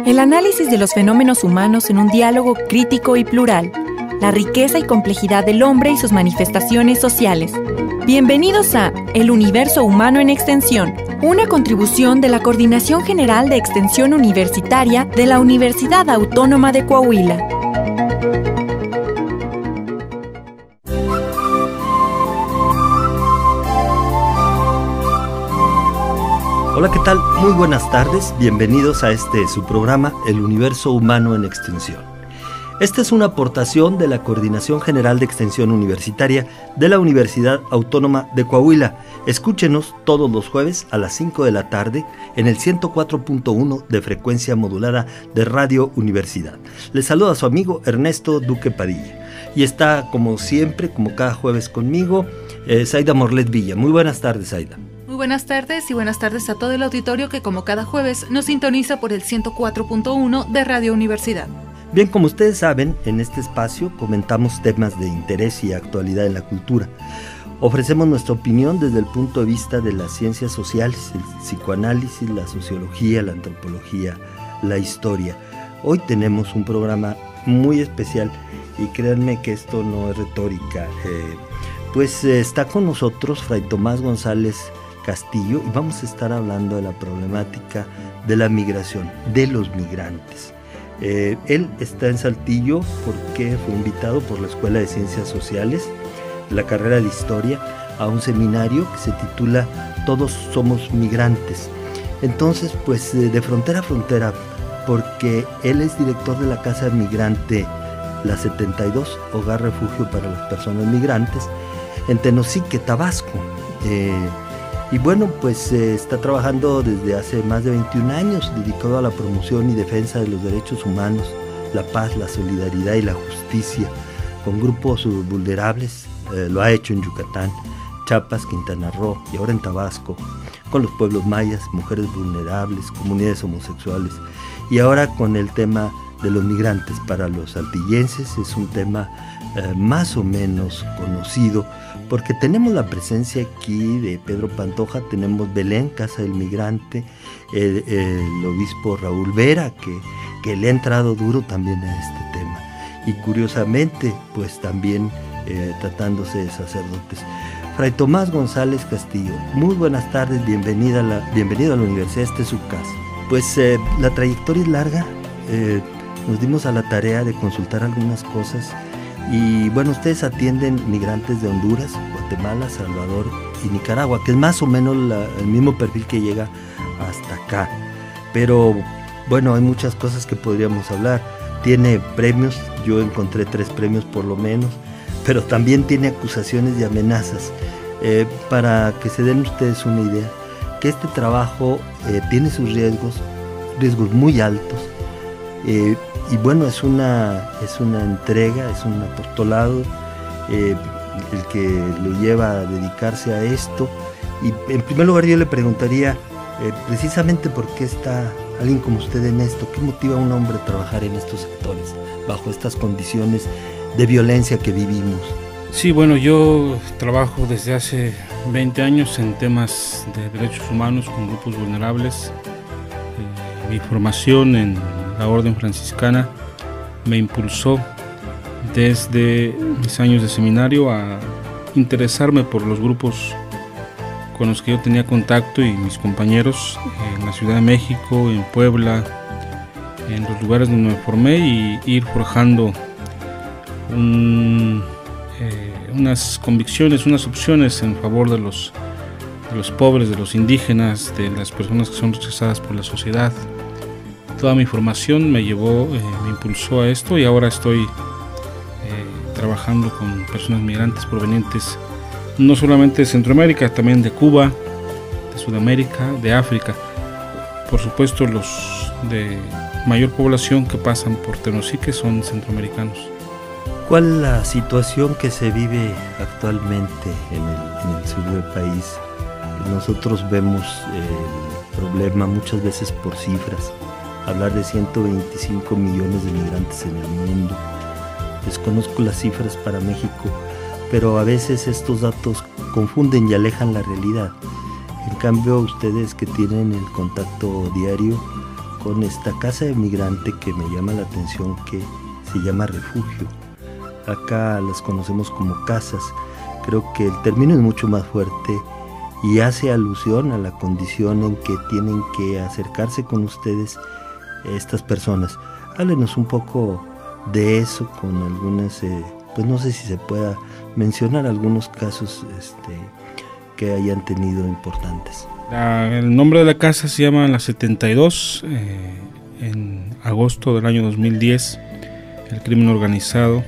El análisis de los fenómenos humanos en un diálogo crítico y plural. La riqueza y complejidad del hombre y sus manifestaciones sociales. Bienvenidos a El Universo Humano en Extensión, una contribución de la Coordinación General de Extensión Universitaria de la Universidad Autónoma de Coahuila. Hola, ¿qué tal? Muy buenas tardes, bienvenidos a su programa El Universo Humano en Extensión. Esta es una aportación de la Coordinación General de Extensión Universitaria de la Universidad Autónoma de Coahuila. Escúchenos todos los jueves a las 5 de la tarde en el 104.1 de frecuencia modulada de Radio Universidad. Les saluda a su amigo Ernesto Duque Padilla. Y está, como siempre, como cada jueves conmigo, Zaida Morlet Villa. Muy buenas tardes, Zaida. Muy buenas tardes y buenas tardes a todo el auditorio que como cada jueves nos sintoniza por el 104.1 de Radio Universidad. Bien, como ustedes saben, en este espacio comentamos temas de interés y actualidad en la cultura. Ofrecemos nuestra opinión desde el punto de vista de las ciencias sociales, el psicoanálisis, la sociología, la antropología, la historia. Hoy tenemos un programa muy especial y créanme que esto no es retórica. Está con nosotros Fray Tomás González Castillo y vamos a estar hablando de la problemática de la migración, de los migrantes. Él está en Saltillo porque fue invitado por la Escuela de Ciencias Sociales, la carrera de Historia, a un seminario que se titula Todos somos migrantes. Entonces, de frontera a frontera, porque él es director de la Casa Migrante La 72, Hogar Refugio para las Personas Migrantes, en Tenosique, Tabasco. Está trabajando desde hace más de 21 años dedicado a la promoción y defensa de los derechos humanos, la paz, la solidaridad y la justicia con grupos vulnerables. Lo ha hecho en Yucatán, Chiapas, Quintana Roo y ahora en Tabasco, con los pueblos mayas, mujeres vulnerables, comunidades homosexuales y ahora con el tema de los migrantes para los saltillenses. Es un tema más o menos conocido porque tenemos la presencia aquí de Pedro Pantoja, tenemos Belén, Casa del Migrante, el obispo Raúl Vera, que le ha entrado duro también a este tema, y curiosamente también tratándose de sacerdotes. Fray Tomás González Castillo, muy buenas tardes, bienvenido a la universidad, esta es su casa. La trayectoria es larga, nos dimos a la tarea de consultar algunas cosas. Y ustedes atienden migrantes de Honduras, Guatemala, Salvador y Nicaragua, que es más o menos el mismo perfil que llega hasta acá. Pero hay muchas cosas que podríamos hablar. Tiene premios, yo encontré 3 premios por lo menos, pero también tiene acusaciones y amenazas. Para que se den ustedes una idea, que este trabajo tiene sus riesgos muy altos. Es una entrega, es un apostolado el que lo lleva a dedicarse a esto. Y en primer lugar yo le preguntaría precisamente por qué está alguien como usted en esto, qué motiva a un hombre a trabajar en estos sectores bajo estas condiciones de violencia que vivimos. Sí, yo trabajo desde hace 20 años en temas de derechos humanos con grupos vulnerables. Mi formación en la Orden Franciscana me impulsó desde mis años de seminario a interesarme por los grupos con los que yo tenía contacto y mis compañeros en la Ciudad de México, en Puebla, en los lugares donde me formé, y ir forjando unas convicciones, unas opciones en favor de los pobres, de los indígenas, de las personas que son rechazadas por la sociedad. Toda mi formación me impulsó a esto, y ahora estoy trabajando con personas migrantes provenientes no solamente de Centroamérica, también de Cuba, de Sudamérica, de África. Por supuesto, los de mayor población que pasan por Tenosique son centroamericanos. ¿Cuál es la situación que se vive actualmente en el sur del país? Nosotros vemos el problema muchas veces por cifras. Hablar de 125 millones de migrantes en el mundo. Desconozco las cifras para México, pero a veces estos datos confunden y alejan la realidad. En cambio, ustedes que tienen el contacto diario con esta casa de migrante que me llama la atención, que se llama refugio. Acá las conocemos como casas. Creo que el término es mucho más fuerte y hace alusión a la condición en que tienen que acercarse con ustedes estas personas. Háblenos un poco de eso con algunas, pues no sé si se pueda mencionar algunos casos que hayan tenido importantes. El nombre de la casa se llama La 72. En agosto del año 2010, el crimen organizado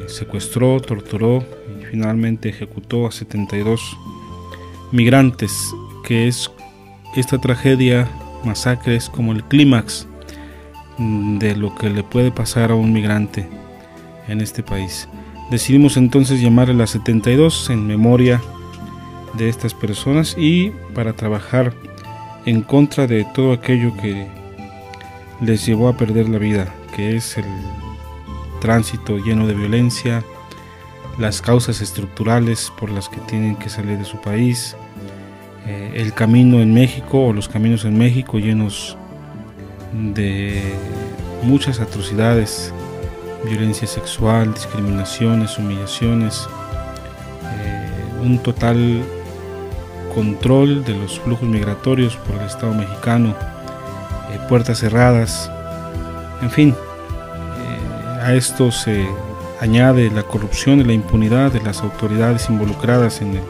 secuestró, torturó y finalmente ejecutó a 72 migrantes, que es esta tragedia, masacre, es como el clímax de lo que le puede pasar a un migrante en este país. Decidimos entonces llamarle La 72 en memoria de estas personas y para trabajar en contra de todo aquello que les llevó a perder la vida, que es el tránsito lleno de violencia, las causas estructurales por las que tienen que salir de su país, el camino en México o los caminos en México llenos de muchas atrocidades, violencia sexual, discriminaciones, humillaciones, un total control de los flujos migratorios por el Estado mexicano, puertas cerradas, en fin. A esto se añade la corrupción y la impunidad de las autoridades involucradas en el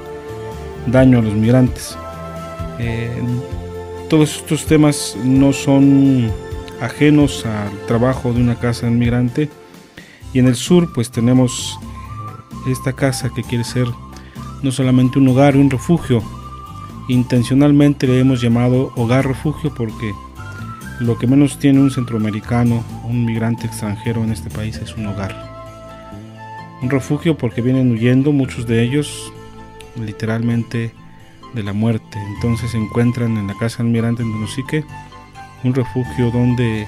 daño a los migrantes. Todos estos temas no son ajenos al trabajo de una casa de migrante, y en el sur pues tenemos esta casa que quiere ser no solamente un hogar y un refugio. Intencionalmente le hemos llamado hogar refugio porque lo que menos tiene un centroamericano, un migrante extranjero en este país, es un hogar. Un refugio porque vienen huyendo, muchos de ellos, literalmente de la muerte. Entonces se encuentran en la casa del migrante en Tenosique, un refugio donde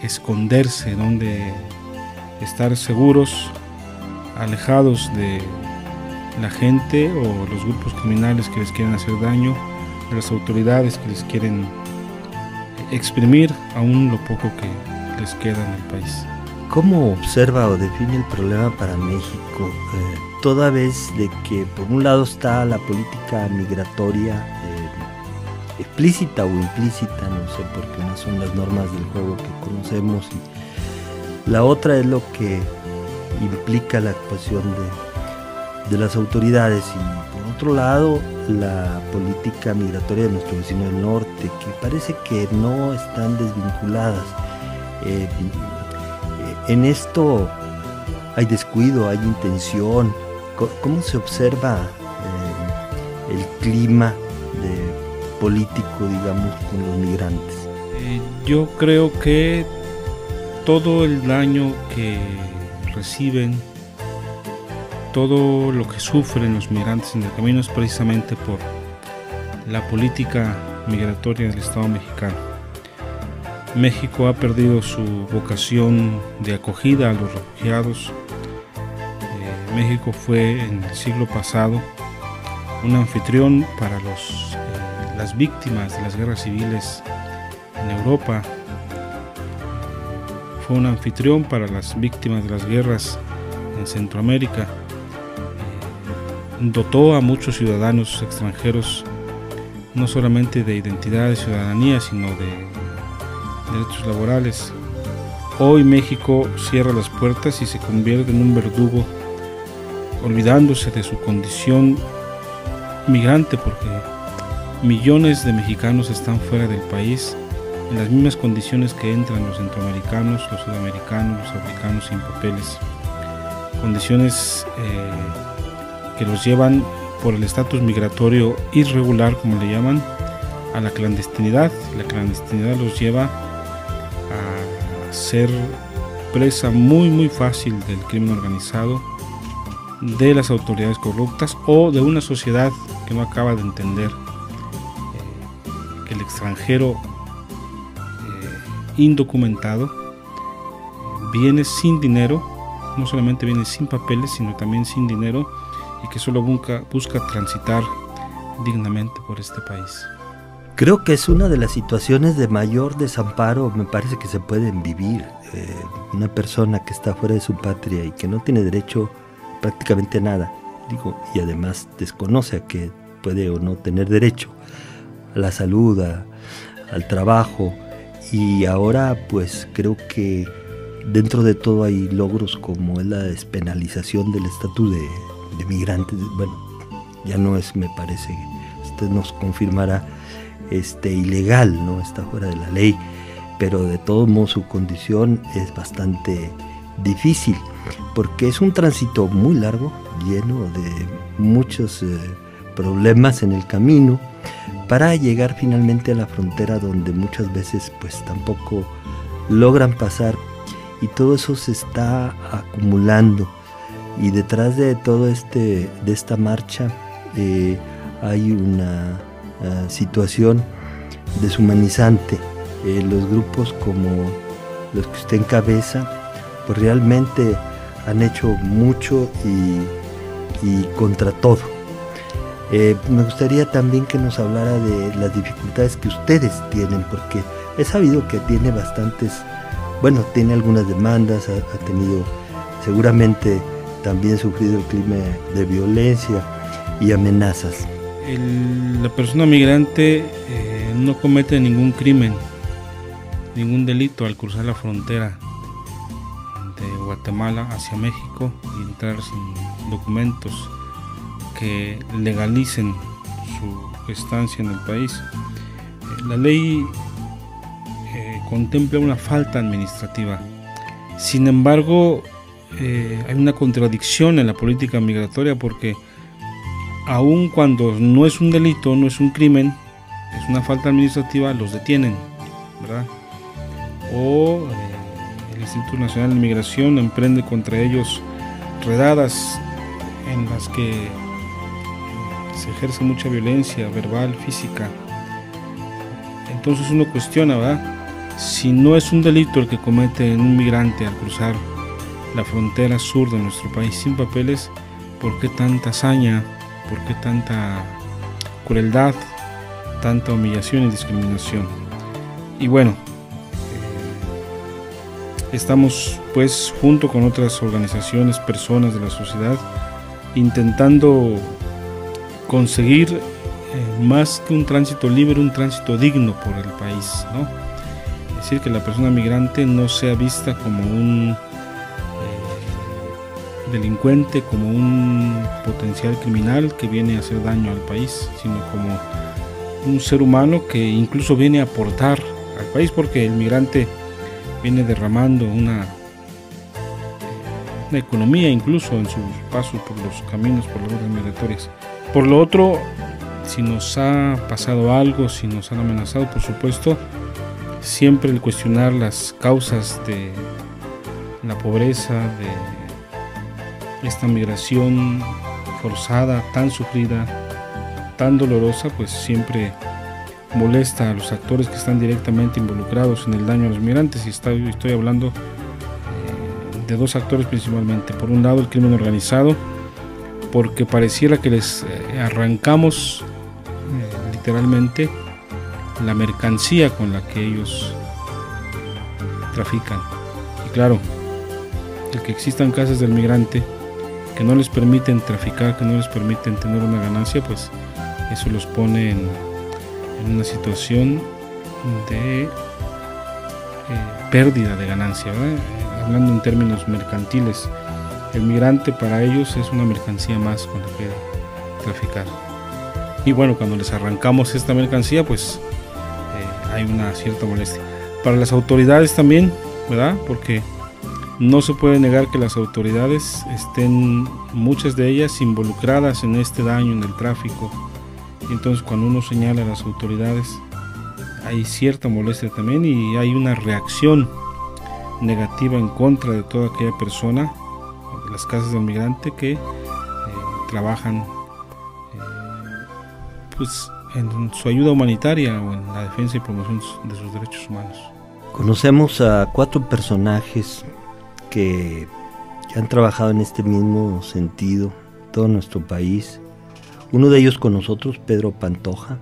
esconderse, donde estar seguros, alejados de la gente o los grupos criminales que les quieren hacer daño, de las autoridades que les quieren exprimir aún lo poco que les queda en el país. ¿Cómo observa o define el problema para México? Toda vez de que por un lado está la política migratoria explícita o implícita, no sé, porque unas son las normas del juego que conocemos y la otra es lo que implica la actuación de las autoridades, y por otro lado la política migratoria de nuestro vecino del norte, que parece que no están desvinculadas. En esto hay descuido, hay intención. ¿Cómo se observa el clima político, digamos, con los migrantes? Yo creo que todo el daño que reciben, todo lo que sufren los migrantes en el camino es precisamente por la política migratoria del Estado mexicano. México ha perdido su vocación de acogida a los refugiados. México fue en el siglo pasado un anfitrión para las víctimas de las guerras civiles en Europa. Fue un anfitrión para las víctimas de las guerras en Centroamérica. Dotó a muchos ciudadanos extranjeros no solamente de identidad, de ciudadanía, sino de derechos laborales. Hoy México cierra las puertas y se convierte en un verdugo, olvidándose de su condición migrante, porque millones de mexicanos están fuera del país en las mismas condiciones que entran los centroamericanos, los sudamericanos, los africanos sin papeles, condiciones que los llevan por el estatus migratorio irregular, como le llaman, a la clandestinidad. La clandestinidad los lleva a ser presa muy fácil del crimen organizado, de las autoridades corruptas o de una sociedad que no acaba de entender que el extranjero indocumentado viene sin dinero, no solamente viene sin papeles, sino también sin dinero, y que solo busca transitar dignamente por este país. Creo que es una de las situaciones de mayor desamparo, me parece, que se pueden vivir. Una persona que está fuera de su patria y que no tiene derecho prácticamente a nada, y además desconoce a que puede o no tener derecho a la salud, al trabajo, y ahora pues creo que dentro de todo hay logros como es la despenalización del estatus de migrante. Bueno, ya no es, me parece, usted nos confirmará, ilegal, ¿no? Está fuera de la ley, pero de todos modos su condición es bastante difícil, porque es un tránsito muy largo, lleno de muchos problemas en el camino, para llegar finalmente a la frontera, donde muchas veces pues tampoco logran pasar, y todo eso se está acumulando. Y detrás de todo de esta marcha hay una situación deshumanizante. Los grupos como los que usted encabeza pues realmente han hecho mucho y contra todo. Me gustaría también que nos hablara de las dificultades que ustedes tienen, porque he sabido que tiene bastantes, tiene algunas demandas, ha tenido seguramente también sufrido el clima de violencia y amenazas. La persona migrante no comete ningún crimen, ningún delito al cruzar la frontera de Guatemala hacia México y entrar sin documentos que legalicen su estancia en el país. La ley contempla una falta administrativa. Sin embargo, hay una contradicción en la política migratoria, porque aun cuando no es un delito, no es un crimen, es una falta administrativa, los detienen, ¿verdad? O el Instituto Nacional de Migración emprende contra ellos redadas en las que se ejerce mucha violencia verbal, física. Entonces uno cuestiona, ¿verdad? Si no es un delito el que comete un migrante al cruzar la frontera sur de nuestro país sin papeles, ¿por qué tanta hazaña? ¿Por qué tanta crueldad, tanta humillación y discriminación? Y bueno, estamos pues junto con otras organizaciones, personas de la sociedad, intentando conseguir más que un tránsito libre, un tránsito digno por el país, ¿no? Es decir, que la persona migrante no sea vista como un delincuente, como un potencial criminal que viene a hacer daño al país, sino como un ser humano que incluso viene a aportar al país, porque el migrante viene derramando una economía incluso en sus pasos por los caminos, por las rutas migratorias. Por lo otro, si nos ha pasado algo, si nos han amenazado, por supuesto, siempre el cuestionar las causas de la pobreza, de esta migración forzada, tan sufrida, tan dolorosa, pues siempre molesta a los actores que están directamente involucrados en el daño a los migrantes. Y estoy hablando de dos actores principalmente. Por un lado, el crimen organizado, porque pareciera que les arrancamos literalmente la mercancía con la que ellos trafican. Y claro, el que existan casas del migrante que no les permiten traficar, que no les permiten tener una ganancia, pues eso los pone en una situación de pérdida de ganancia, ¿verdad? Hablando en términos mercantiles, el migrante para ellos es una mercancía más con la que traficar. Y bueno, cuando les arrancamos esta mercancía, pues hay una cierta molestia. Para las autoridades también, ¿verdad? Porque no se puede negar que las autoridades estén, muchas de ellas, involucradas en este daño, en el tráfico. Y entonces cuando uno señala a las autoridades, hay cierta molestia también, y hay una reacción negativa en contra de toda aquella persona, de las casas del migrante, que trabajan pues en su ayuda humanitaria o en la defensa y promoción de sus derechos humanos. Conocemos a 4 personajes que han trabajado en este mismo sentido, todo nuestro país. Uno de ellos con nosotros, Pedro Pantoja,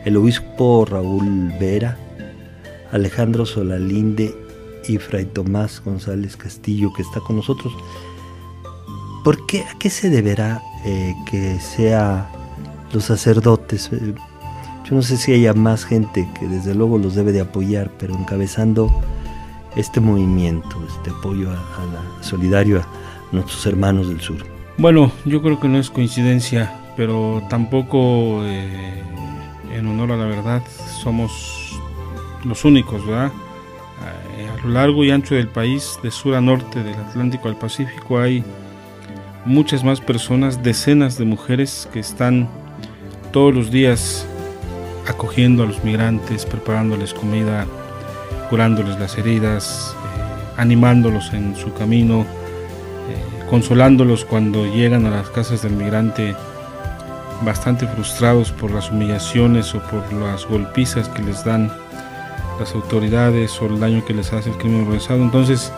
el obispo Raúl Vera, Alejandro Solalinde y Fray Tomás González Castillo, que está con nosotros. ¿Por qué? ¿A qué se deberá que sea los sacerdotes? Yo no sé si haya más gente que desde luego los debe de apoyar, pero encabezando este movimiento, este apoyo solidario a nuestros hermanos del sur. Bueno, yo creo que no es coincidencia, pero tampoco, en honor a la verdad, somos los únicos, ¿verdad? A lo largo y ancho del país, de sur a norte, del Atlántico al Pacífico, hay muchas más personas, decenas de mujeres que están todos los días acogiendo a los migrantes, preparándoles comida, curándoles las heridas, animándolos en su camino, consolándolos cuando llegan a las casas del migrante bastante frustrados por las humillaciones o por las golpizas que les dan las autoridades o el daño que les hace el crimen organizado. Entonces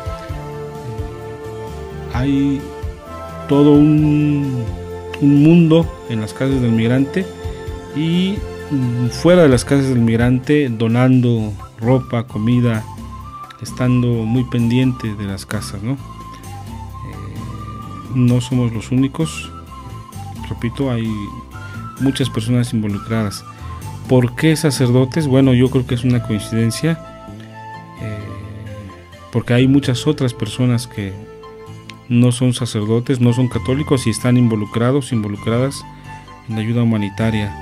hay todo un mundo en las casas del migrante y fuera de las casas del migrante, donando ropa, comida, estando muy pendiente de las casas, ¿no? No somos los únicos, repito, hay muchas personas involucradas. ¿Por qué sacerdotes? Bueno, yo creo que es una coincidencia, porque hay muchas otras personas que no son sacerdotes, no son católicos y están involucradas en la ayuda humanitaria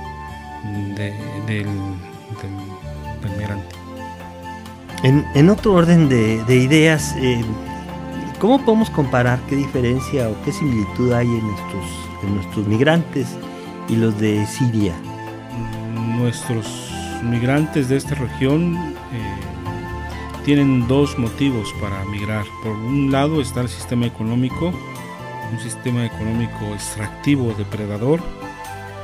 del migrante. En otro orden de ideas, ¿cómo podemos comparar qué diferencia o qué similitud hay en nuestros migrantes y los de Siria? Nuestros migrantes de esta región tienen dos motivos para migrar. Por un lado está el sistema económico, un sistema económico extractivo, depredador,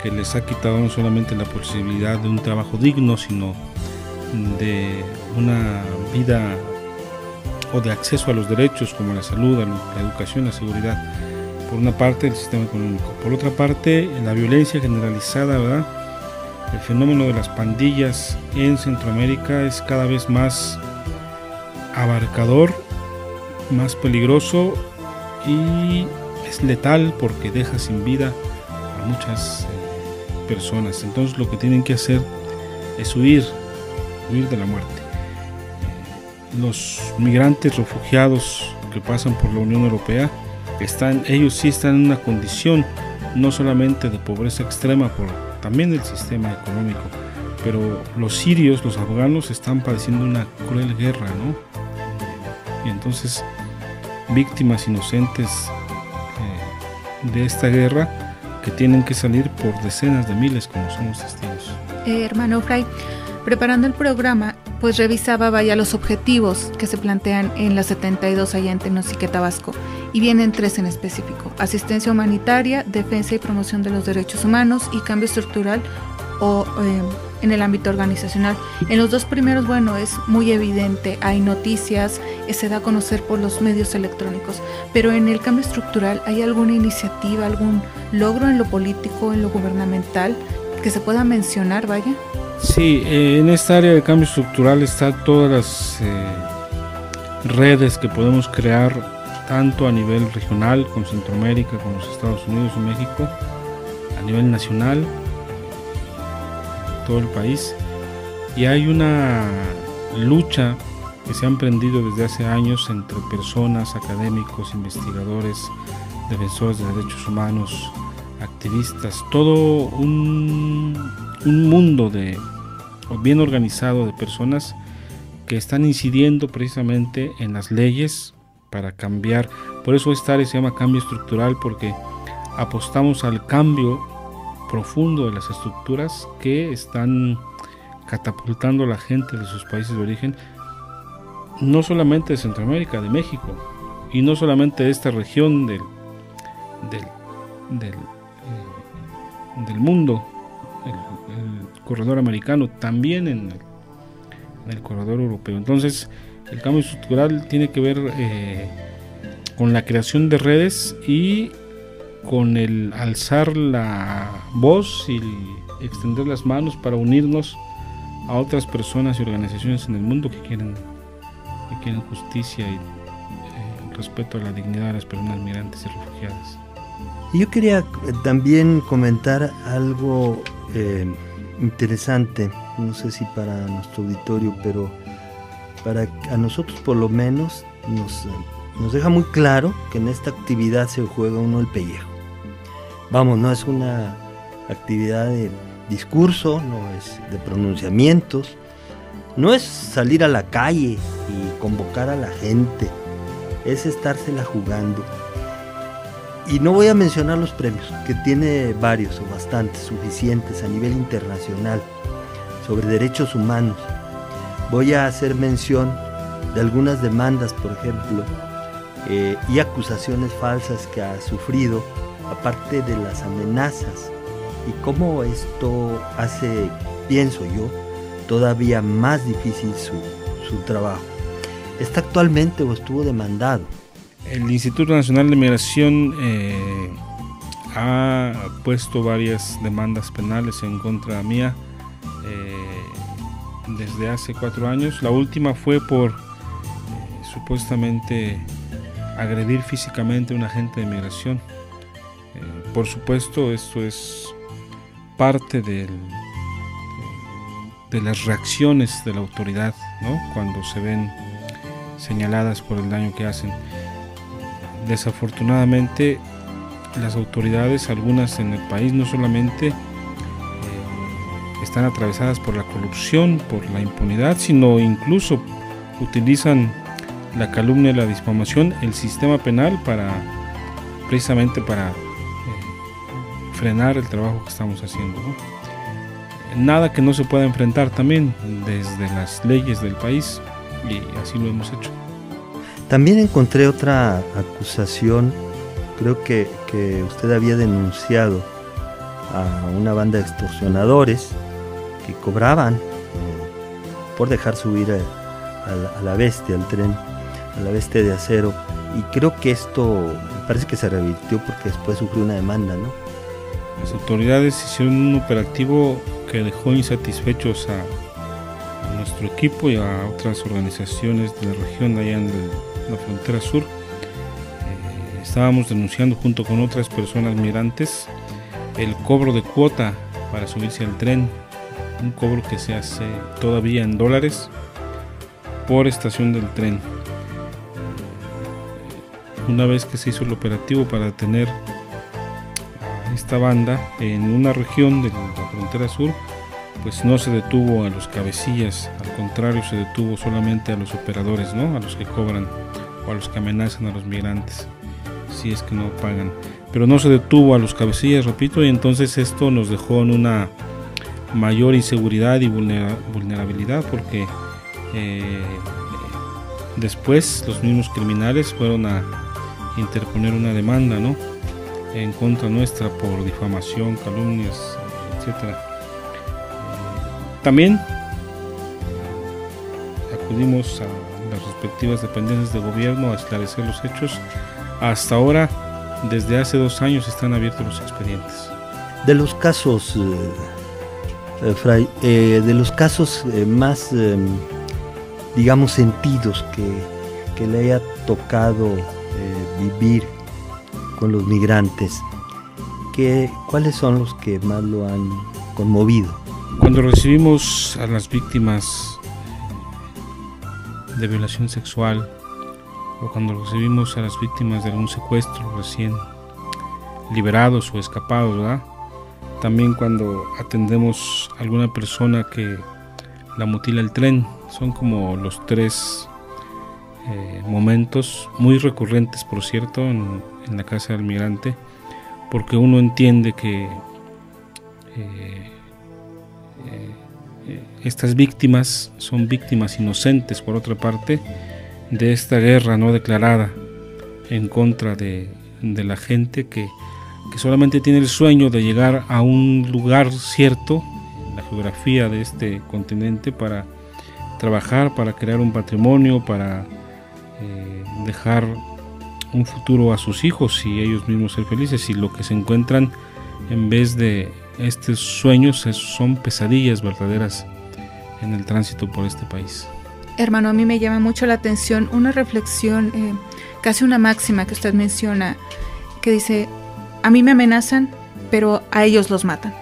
que les ha quitado no solamente la posibilidad de un trabajo digno, sino de una vida o de acceso a los derechos como la salud, la educación, la seguridad. Por una parte el sistema económico, por otra parte la violencia generalizada, ¿verdad? El fenómeno de las pandillas en Centroamérica es cada vez más abarcador, más peligroso y es letal porque deja sin vida a muchas personas. Entonces lo que tienen que hacer es huir de la muerte. Los migrantes refugiados que pasan por la Unión Europea, ellos sí están en una condición no solamente de pobreza extrema, por también el sistema económico, pero los sirios, los afganos están padeciendo una cruel guerra, ¿no? Y entonces víctimas inocentes de esta guerra que tienen que salir por decenas de miles, como somos testigos. Hermano Fray, preparando el programa, pues revisaba los objetivos que se plantean en la 72 allá en Tenosique, Tabasco, y vienen 3 en específico: asistencia humanitaria, defensa y promoción de los derechos humanos y cambio estructural en el ámbito organizacional. En los 2 primeros, bueno, es muy evidente, hay noticias, se da a conocer por los medios electrónicos, pero en el cambio estructural, ¿hay alguna iniciativa, algún logro en lo político, en lo gubernamental que se pueda mencionar, vaya? Sí, en esta área de cambio estructural están todas las redes que podemos crear, tanto a nivel regional con Centroamérica, con los Estados Unidos y México, a nivel nacional, todo el país, y hay una lucha que se ha emprendido desde hace años entre personas, académicos, investigadores, defensores de derechos humanos, activistas, todo un mundo bien organizado de personas que están incidiendo precisamente en las leyes para cambiar. Por eso esta área se llama cambio estructural, porque apostamos al cambio profundo de las estructuras que están catapultando a la gente de sus países de origen, no solamente de Centroamérica, de México, y no solamente de esta región del mundo, el corredor americano, también en el corredor europeo. Entonces el cambio estructural tiene que ver con la creación de redes y con el alzar la voz y extender las manos para unirnos a otras personas y organizaciones en el mundo que quieren justicia y respeto a la dignidad de las personas migrantes y refugiadas. Y yo quería también comentar algo interesante, no sé si para nuestro auditorio, pero para a nosotros por lo menos nos deja muy claro que en esta actividad se juega uno el pellejo. Vamos, no es una actividad de discurso, no es de pronunciamientos, no es salir a la calle y convocar a la gente, es estársela jugando. Y no voy a mencionar los premios, que tiene varios o bastantes, suficientes a nivel internacional, sobre derechos humanos. Voy a hacer mención de algunas demandas, por ejemplo, y acusaciones falsas que ha sufrido, aparte de las amenazas, y cómo esto hace, pienso yo, todavía más difícil su trabajo. Está actualmente o estuvo demandado. El Instituto Nacional de Migración ha puesto varias demandas penales en contra mía desde hace 4 años. La última fue por supuestamente agredir físicamente a un agente de migración. Por supuesto, esto es parte de las reacciones de la autoridad, ¿no? Cuando se ven señaladas por el daño que hacen. Desafortunadamente, las autoridades, algunas en el país, no solamente están atravesadas por la corrupción, por la impunidad, sino incluso utilizan la calumnia y la difamación, el sistema penal precisamente para frenar el trabajo que estamos haciendo, ¿no? Nada que no se pueda enfrentar también desde las leyes del país, y así lo hemos hecho. También encontré otra acusación, creo que usted había denunciado a una banda de extorsionadores que cobraban por dejar subir a la bestia, al tren, a la bestia de acero, y creo que esto parece que se revirtió porque después sufrió una demanda, ¿no? Las autoridades hicieron un operativo que dejó insatisfechos a nuestro equipo y a otras organizaciones de la región allá en la frontera sur. Estábamos denunciando junto con otras personas migrantes el cobro de cuota para subirse al tren, un cobro que se hace todavía en dólares por estación del tren. Una vez que se hizo el operativo para detener a esta banda en una región de la frontera sur, pues no se detuvo a los cabecillas, al contrario, se detuvo solamente a los operadores, ¿no? A los que cobran o a los que amenazan a los migrantes si es que no pagan, pero no se detuvo a los cabecillas, repito, y entonces esto nos dejó en una mayor inseguridad y vulnerabilidad, porque después los mismos criminales fueron a interponer una demanda, ¿no?, en contra nuestra por difamación, calumnias, etcétera. También acudimos a las respectivas dependencias de gobierno a esclarecer los hechos. Hasta ahora, desde hace 2 años, están abiertos los expedientes. De los casos, Fray, de los casos más, digamos, sentidos que le haya tocado vivir con los migrantes, ¿cuáles son los que más lo han conmovido? Cuando recibimos a las víctimas de violación sexual, o cuando recibimos a las víctimas de algún secuestro recién liberados o escapados, ¿verdad? También cuando atendemos a alguna persona que la mutila el tren, son como los 3 momentos muy recurrentes, por cierto, en la casa del migrante, porque uno entiende que estas víctimas son víctimas inocentes, por otra parte, de esta guerra no declarada en contra de la gente que solamente tiene el sueño de llegar a un lugar cierto en la geografía de este continente para trabajar, para crear un patrimonio, para dejar un futuro a sus hijos y ellos mismos ser felices, y lo que se encuentran, en vez de estos sueños son pesadillas verdaderas en el tránsito por este país. Hermano, a mí me llama mucho la atención una reflexión, casi una máxima que usted menciona, que dice: a mí me amenazan, pero a ellos los matan.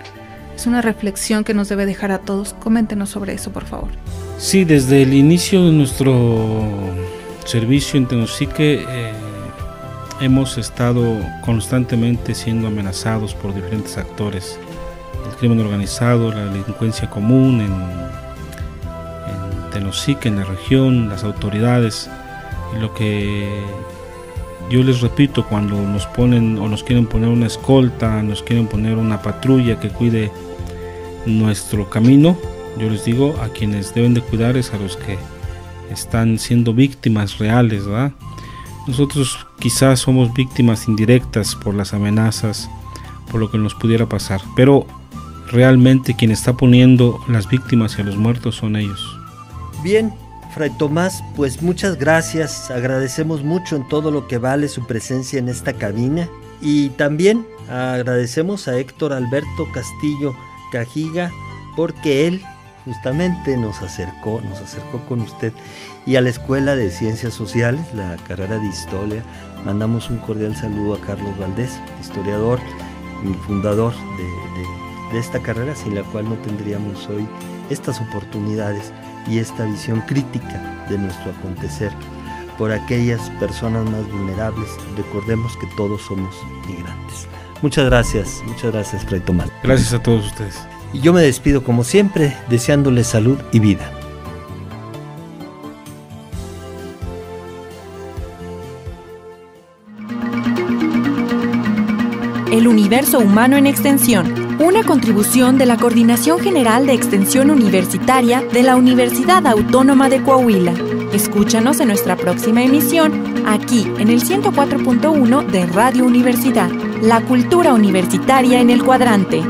Es una reflexión que nos debe dejar a todos. Coméntenos sobre eso, por favor. Sí, desde el inicio de nuestro servicio en Tenosique hemos estado constantemente siendo amenazados por diferentes actores, el crimen organizado, la delincuencia común en Tenosique, en la región, las autoridades. Y lo que yo les repito, cuando nos ponen o nos quieren poner una escolta, nos quieren poner una patrulla que cuide nuestro camino, yo les digo, a quienes deben de cuidar es a los que están siendo víctimas reales, ¿verdad? Nosotros quizás somos víctimas indirectas por las amenazas, por lo que nos pudiera pasar, pero realmente quien está poniendo las víctimas y a los muertos son ellos. Bien, Fray Tomás, pues muchas gracias, agradecemos mucho en todo lo que vale su presencia en esta cabina, y también agradecemos a Héctor Alberto Castillo Cajiga, porque él justamente nos acercó con usted, y a la Escuela de Ciencias Sociales, la carrera de Historia. Mandamos un cordial saludo a Carlos Valdés, historiador y fundador de esta carrera, sin la cual no tendríamos hoy estas oportunidades y esta visión crítica de nuestro acontecer por aquellas personas más vulnerables. Recordemos que todos somos migrantes. Muchas gracias, Fray Tomás. Gracias a todos ustedes. Y yo me despido como siempre, deseándoles salud y vida. El universo humano en extensión, una contribución de la Coordinación General de Extensión Universitaria de la Universidad Autónoma de Coahuila. Escúchanos en nuestra próxima emisión, aquí en el 104.1 de Radio Universidad, la cultura universitaria en el cuadrante.